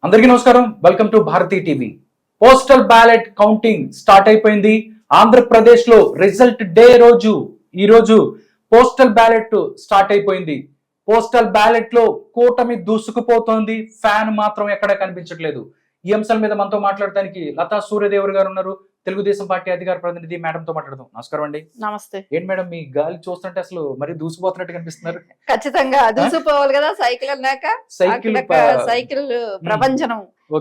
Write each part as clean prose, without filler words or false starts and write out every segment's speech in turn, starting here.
అందరికీ నమస్కారం. Welcome to Bharati TV. Postal ballot counting start అయిపోయింది. ఆంధ్రప్రదేశ్ లో రిజల్ట్ డే రోజు ఈ రోజు పోస్టల్ బ్యాలెట్ స్టార్ట్ అయిపోయింది. పోస్టల్ బ్యాలెట్ లో కూటమి దూసుకుపోతోంది. ఫ్యాన్ మాత్రం ఎక్కడ కనిపించట్లేదు. ఈ అంశాల మీద మనతో మాట్లాడడానికి లతా సూర్యదేవర్ గారు ఉన్నారు, తెలుగుదేశం పార్టీ అధికార ప్రతినిధి. మేడం తో మాట్లాడదాం. నమస్కారం అండి. నమస్తే. ఏంటి మేడం, మీ గాలి చూస్తుంటే అసలు మరి దూసిపోతున్నట్టు కనిపిస్తున్నారు. ఖచ్చితంగా దూసిపోవాలి కదా, సైకిల్ అన్నాక సైకిల్ ప్రపంచం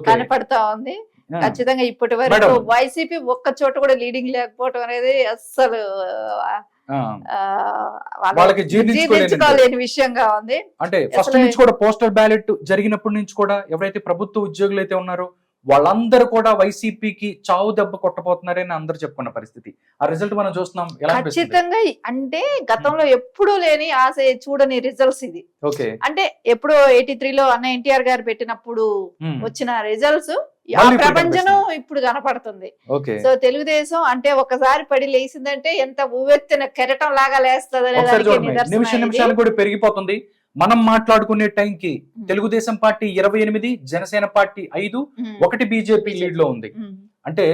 కనపడతా ఉంది. ఖచ్చితంగా ఇప్పటి వరకు వైసీపీ ఒక్క చోట కూడా లీడింగ్ లేకపోవడం అనేది అస్సలు వాళ్ళకి జీర్ణించుకోలేని విషయంగా ఉంది. అంటే ఫస్ట్ నుంచి కూడా పోస్టల్ బ్యాలెట్ జరిగినప్పటి నుంచి కూడా ఎవరైతే ప్రభుత్వ ఉద్యోగులు అయితే ఉన్నారో వాళ్ళందరూ కూడా వైసీపీకి చావు దెబ్బ కొట్టబోతున్నారని అందరూ చెప్పుకున్న పరిస్థితి. ఆ రిజల్ట్ మనం చూస్తున్నాం. ఖచ్చితంగా అంటే గతంలో ఎప్పుడూ లేని ఆశ చూడని రిజల్ట్స్ ఇది. అంటే ఎప్పుడో 83 లో అన్న ఎన్టీఆర్ గారు పెట్టినప్పుడు వచ్చిన రిజల్ట్స్ ప్రపంచం ఇప్పుడు కనపడుతుంది. సో తెలుగుదేశం అంటే ఒకసారి పడి లేచిందంటే ఎంత ఉవ్వెత్తిన కెరటం లాగా లేస్తుంది నిమిషాలు కూడా పెరిగిపోతుంది. మనం మాట్లాడుకునే టైంకి Telugu Desam party 28, Janasena party 5, 1 BJP lead లో ఉంది. అంటే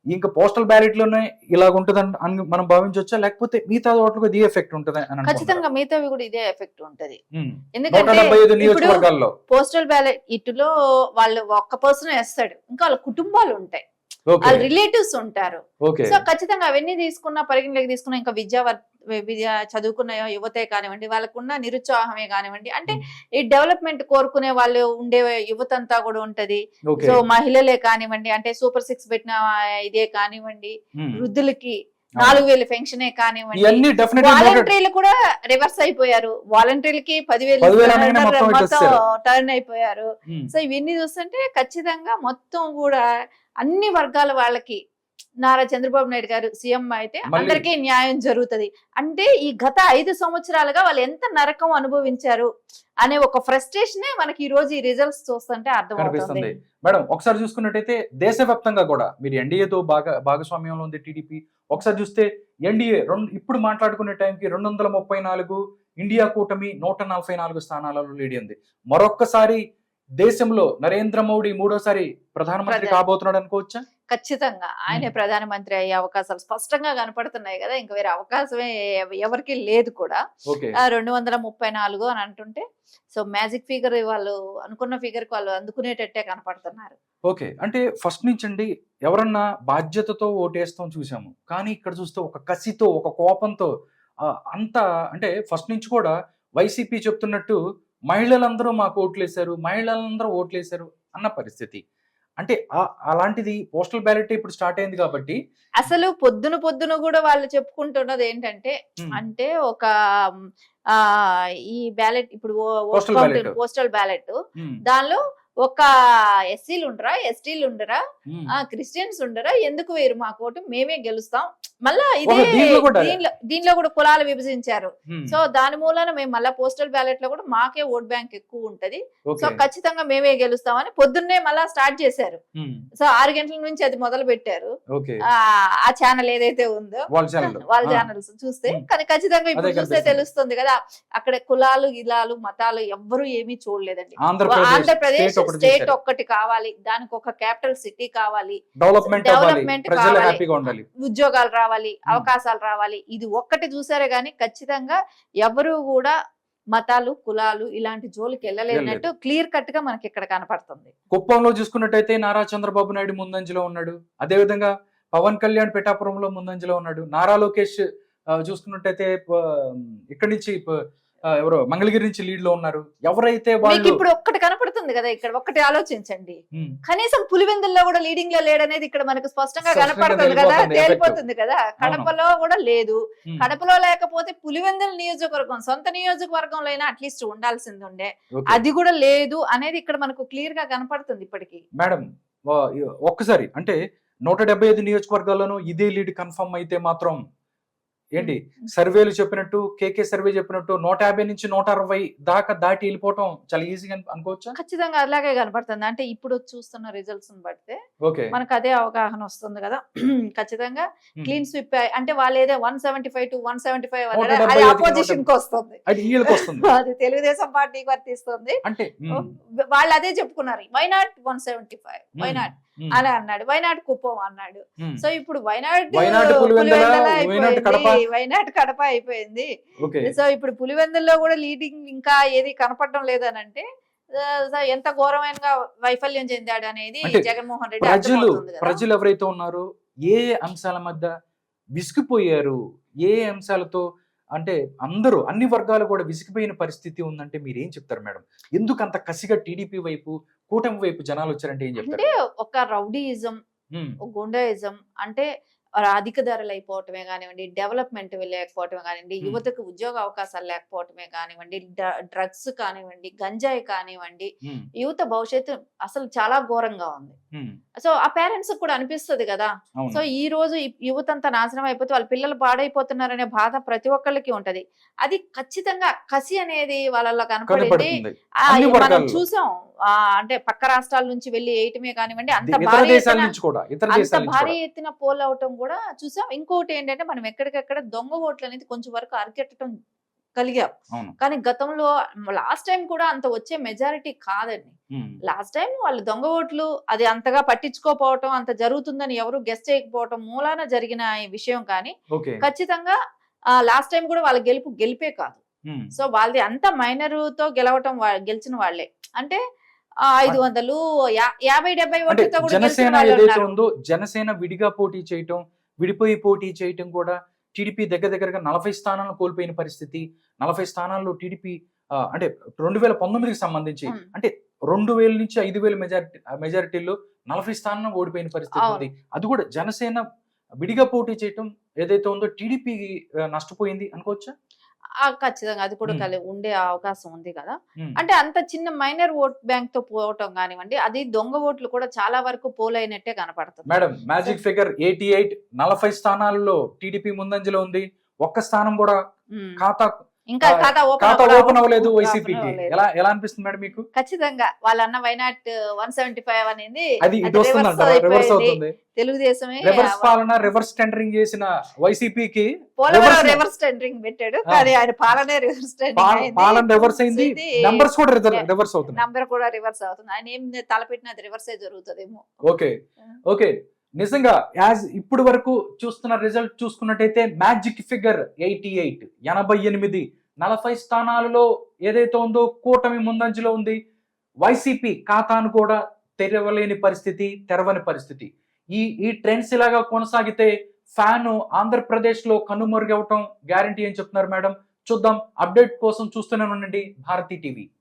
ఇంకా పోస్టల్ బ్యాలెట్ లోనే ఇలాగ ఉంటదని మనం భావించవచ్చా, లేకపోతే మిగతా ఓట్లకు ఇదే ఎఫెక్ట్ ఉంటది? ఖచ్చితంగా మిగతావి కూడా ఇదే ఎఫెక్ట్ ఉంటది. ఎందుకంటే పోస్టల్ బ్యాలెట్ ఇటులో వాళ్ళు ఒక్క పర్సన్ వేస్తాడు, ఇంకా వాళ్ళ కుటుంబాలు ఉంటాయి, వాళ్ళ రిలేటివ్స్ ఉంటారు. సో ఖచ్చితంగా అవన్నీ తీసుకున్న పరిగణలోకి తీసుకున్న ఇంకా విద్య చదువుకున్న యువతే కానివ్వండి, వాళ్ళకున్న నిరుత్సాహమే కానివ్వండి, అంటే ఈ డెవలప్మెంట్ కోరుకునే వాళ్ళు ఉండే యువత అంతా కూడా ఉంటది. సో మహిళలే కానివ్వండి, అంటే సూపర్ 6 పెట్టిన ఇదే కానివ్వండి, వృద్ధులకి 4000 పెన్షనే కానివ్వండి, వాలంటీర్లు కూడా రివర్స్ అయిపోయారు. వాలంటీర్లకి 10,000 టర్న్ అయిపోయారు. సో ఇవన్నీ చూస్తుంటే ఖచ్చితంగా మొత్తం కూడా అన్ని వర్గాల వాళ్ళకి నారా చంద్రబాబు నాయుడు గారు సీఎం అయితే అందరికీ న్యాయం జరుగుతుంది. అంటే ఈ గత 5 సంవత్సరాలుగా వాళ్ళు ఎంత నరకం అనుభవించారు అనే ఒక ఫ్రస్ట్రేషనే మనకి ఈ రోజు ఈ రిజల్ట్స్ చూస్తుంటే అర్థమవుతుంది. మేడం, ఒకసారి చూసుకున్నట్టయితే దేశవ్యాప్తంగా కూడా మీరు ఎన్డీఏతో భాగస్వామ్యంలో ఉంది టీడీపీ. ఒకసారి చూస్తే ఎన్డీఏ ఇప్పుడు మాట్లాడుకునే టైంకి 234, ఇండియా కూటమి 144 స్థానాలలో లీడ్ ఉంది. మరొక్కసారి దేశంలో నరేంద్ర మోడీ 3వసారి ప్రధానమంత్రి కాబోతున్నాడు అనుకోవచ్చా? ఖచ్చితంగా ఆయనే ప్రధానమంత్రి అయ్యే అవకాశాలు స్పష్టంగా కనపడుతున్నాయి కదా. ఇంకా వేరే అవకాశమే ఎవరికి లేదు కూడా. 234 అని అంటుంటే సో మ్యాజిక్ ఫిగర్ వాళ్ళు అనుకున్న ఫిగర్ కి వాళ్ళు అందుకునేటట్టే కనపడుతున్నారు. ఓకే, అంటే ఫస్ట్ నుంచి అండి ఎవరన్నా బాధ్యతతో ఓటేస్తాం చూసాము, కానీ ఇక్కడ చూస్తే ఒక కసితో, ఒక కోపంతో అంతా, అంటే ఫస్ట్ నుంచి కూడా వైసీపీ చెప్తున్నట్టు మహిళలందరూ మాకు ఓట్లేశారు, మహిళలందరూ ఓట్లేశారు అన్న పరిస్థితి. అంటే అలాంటిది పోస్టల్ బ్యాలెట్ ఇప్పుడు స్టార్ట్ అయింది కాబట్టి అసలు పొద్దున కూడా వాళ్ళు చెప్పుకుంటున్నది ఏంటంటే, అంటే ఒక ఈ బ్యాలెట్ ఇప్పుడు పోస్టల్ బ్యాలెట్ దానిలో ఒక ఎస్సీలు ఉండరా, ఎస్టీలు ఉండరా, క్రిస్టియన్స్ ఉండరా, ఎందుకు వేరు మా కోటు, మేమే గెలుస్తాం. మళ్ళా ఇదే దీనిలో కూడా కులాలు విభజించారు. సో దాని మూలన మేము మళ్ళా పోస్టల్ బ్యాలెట్ లో కూడా మాకే ఓట్ బ్యాంక్ ఎక్కువ ఉంటది, సో ఖచ్చితంగా మేమే గెలుస్తామని పొద్దున్నే మళ్ళా స్టార్ట్ చేశారు. సో 6 గంటల నుంచి అది మొదలు పెట్టారు. ఆ ఛానల్ ఏదైతే ఉందో వాళ్ళ ఛానల్స్ చూస్తే, కానీ ఖచ్చితంగా ఇప్పుడు చూస్తే తెలుస్తుంది కదా, అక్కడ కులాలు గిలాలు మతాలు ఎవ్వరూ ఏమీ చూడలేదండి. ఆంధ్రప్రదేశ్ స్టేట్ ఒక్కటి కావాలి, దానికి ఒక క్యాపిటల్ సిటీ కావాలి, డెవలప్మెంట్ కావాలి, ఉద్యోగాలు రావాలి, అవకాశాలు రావాలి, ఇది ఒక్కటి చూసారే గానీ ఖచ్చితంగా ఎవరు కూడా మతాలు కులాలు ఇలాంటి జోలికి వెళ్ళలేనట్టు క్లియర్ కట్ గా మనకి ఇక్కడ కనపడుతుంది. కుప్పంలో చూసుకున్నట్టయితే నారా చంద్రబాబు నాయుడు ముందంజలో ఉన్నాడు. అదే విధంగా పవన్ కళ్యాణ్ పిఠాపురంలో ముందంజలో ఉన్నాడు. నారా లోకేష్ చూసుకున్నట్టయితే ఇక్కడి నుంచి ఎవరో మంగళగిరి నుంచి లీడ్ లో ఉన్నారు. ఎవరైతే వాళ్ళు ఇప్పుడు ఒక్కటి కనపడుతుంది కదా, ఇక్కడ ఒక్కటి ఆలోచించండి, కనీసం పులివెందుల్లో కూడా లీడింగ్ లో లేడనేది ఇక్కడ మనకు స్పష్టంగా కనపడుతుంది కదా, తేలిపోతుంది కదా. కడపలో కూడా లేదు. కడపలో లేకపోతే పులివెందుల నియోజకవర్గం, సొంత నియోజకవర్గంలో అయినా అట్లీస్ట్ ఉండాల్సింది ఉండే, అది కూడా లేదు అనేది ఇక్కడ మనకు క్లియర్ గా కనపడుతుంది ఇప్పటికి. మేడం ఒక్కసారి అంటే 175 నియోజకవర్గాల్లోనూ ఇదే లీడ్ కన్ఫర్మ్ అయితే మాత్రం ఏంటి సర్వేలు చెప్పినట్టు, కేకే సర్వే చెప్పినట్టు 150 నుంచి 160 దాకా దాటి వెళ్ళిపోవటం చాలా ఈజీగా అనుకోవచ్చా? ఖచ్చితంగా అలాగే కనపడుతుంది. అంటే ఇప్పుడు చూస్తున్న రిజల్ట్స్ బట్టి ఓకే. మనకు అదే అవగాహన వస్తుంది కదా. ఖచ్చితంగా క్లీన్ స్వీప్ అంటే వాళ్ళు ఏదో 175 to 175 అన్నాడు, అది 175 అపోజిషన్ కి వస్తుంది, అది తెలుగుదేశం పార్టీకి వర్తిస్తుంది. అంటే వాళ్ళు అదే చెప్పుకున్నారు, వైనాట్ 175 వైనాట్ అని అన్నాడు, వైనాట్ కుప్పం అన్నాడు. సో ఇప్పుడు వైనాట్ పులివెందుల అయిపోయింది, వైనాట్ కడప అయిపోయింది. సో ఇప్పుడు పులివెందుల్లో కూడా లీడింగ్ ఇంకా ఏది కనపడడం లేదనంటే ఎంత ఘోరమైన వైఫల్యం చెందాడు అనేది జగన్మోహన్ రెడ్డి. ప్రజలు ఎవరైతే ఉన్నారో ఏ అంశాల మధ్య విసిగిపోయారు, ఏ అంశాలతో అంటే అందరూ అన్ని వర్గాలు కూడా విసిగిపోయిన పరిస్థితి ఉందంటే మీరు ఏం చెప్తారు మేడం? ఎందుకు అంత కసిగా టీడీపీ వైపు, కూటమి వైపు జనాలు వచ్చారంటే ఏం చెప్తారు? అంటే ఒక రౌడీయిజం, గుండాయిజం, అంటే అధిక ధరలు అయిపోవటమే కానివ్వండి, డెవలప్మెంట్ లేకపోవటమే కానివ్వండి, యువతకు ఉద్యోగ అవకాశాలు లేకపోవటమే కానివ్వండి, డ్రగ్స్ కానివ్వండి, గంజాయి కానివ్వండి, యువత భవిష్యత్తు అసలు చాలా ఘోరంగా ఉంది. సో ఆ పేరెంట్స్ కూడా అనిపిస్తుంది కదా. సో ఈ రోజు యువత అంతా నాశనం అయిపోతే వాళ్ళ పిల్లలు పాడైపోతున్నారనే బాధ ప్రతి ఒక్కళ్ళకి ఉంటది. అది ఖచ్చితంగా కసి అనేది వాళ్ళలో కనపడింది. మనం చూసాం, అంటే పక్క రాష్ట్రాల నుంచి వెళ్ళి వేయటమే కానివ్వండి, అంత భారీ ఎత్తున పోల్ అవటం కూడా చూసాం. ఇంకోటి ఏంటంటే మనం ఎక్కడికెక్కడ దొంగ ఓట్లు అనేది కొంచెం వరకు అరికెట్టడం కలిగాం. కానీ గతంలో లాస్ట్ టైం కూడా అంత వచ్చే మెజారిటీ కాదండి. లాస్ట్ టైం వాళ్ళు దొంగ ఓట్లు అది అంతగా పట్టించుకోపోవటం, అంత జరుగుతుందని ఎవరు గెస్ట్ చేయకపోవటం మూలాన జరిగిన ఈ విషయం. కానీ ఖచ్చితంగా లాస్ట్ టైం కూడా వాళ్ళ గెలిపే కాదు. సో వాళ్ళది అంత మైనర్ తో గెలిచిన వాళ్ళే. అంటే 500, 50-70 ఓట్లతో కూడా జనసేన విడిగా పోటీ చేయటం, విడిపోయి పోటీ చేయటం కూడా టీడీపీ దగ్గరగా 40 స్థానాలను కోల్పోయిన పరిస్థితి. 40 స్థానాల్లో టీడీపీ అంటే 2019కి సంబంధించి అంటే 2000 నుంచి 5000 మెజారిటీలో 40 స్థానాలను ఓడిపోయిన పరిస్థితి ఉంది. అది కూడా జనసేన విడిగా పోటీ చేయటం ఏదైతే ఉందో టీడీపీ నష్టపోయింది అనుకోవచ్చా? ఖచ్చితంగా అది కూడా ఉండే అవకాశం ఉంది కదా. అంటే అంత చిన్న మైనర్ ఓట్ బ్యాంక్ తో పోవటం కానివ్వండి, అది దొంగ ఓట్లు కూడా చాలా వరకు పోలైనట్టే కనపడుతుంది. మేడం మ్యాజిక్ ఫిగర్ 88, 40 స్థానాల్లో టీడీపీ ముందంజలో ఉంది. ఒక్క స్థానం కూడా ఖాతా ఓపెన్ అవ్వలేదు వైసీపీకి. ఎలా అనిపిస్తుంది మేడం మీకు? ఖచ్చితంగా వాళ్ళన్న వైనాట్ 175 అనేది రివర్స్ అవుతుంది. తెలుగుదేశమే రివర్స్ పాలన, రివర్స్ టెండరింగ్ చేసిన వైసీపీకి రివర్స్ టెండరింగ్ పెట్టాడు. కానీ ఆయన పాలనే రివర్స్ అయింది, నంబర్స్ కూడా రివర్స్ అవుతుంది. నంబర్ కూడా రివర్స్ అవుతుంది. ఆయన ఏం తలపెట్టినది రివర్సే జరుగుతుందేమో. ఓకే నిజంగా ఇప్పుడు వరకు చూస్తున్న రిజల్ట్ చూసుకున్నట్టయితే మ్యాజిక్ ఫిగర్ 88, 88, 40 స్థానాలలో ఏదైతే ఉందో కూటమి ముందంజలో ఉంది. వైసీపీ ఖాతాను కూడా తెరవని పరిస్థితి. ఈ ట్రెండ్స్ ఇలాగా కొనసాగితే ఫ్యాన్ ఆంధ్రప్రదేశ్ లో కనుమరుగవటం గ్యారంటీ అని చెప్తున్నారు మేడం. చూద్దాం. అప్డేట్ కోసం చూస్తూనే ఉండండి భారతీ టీవీ.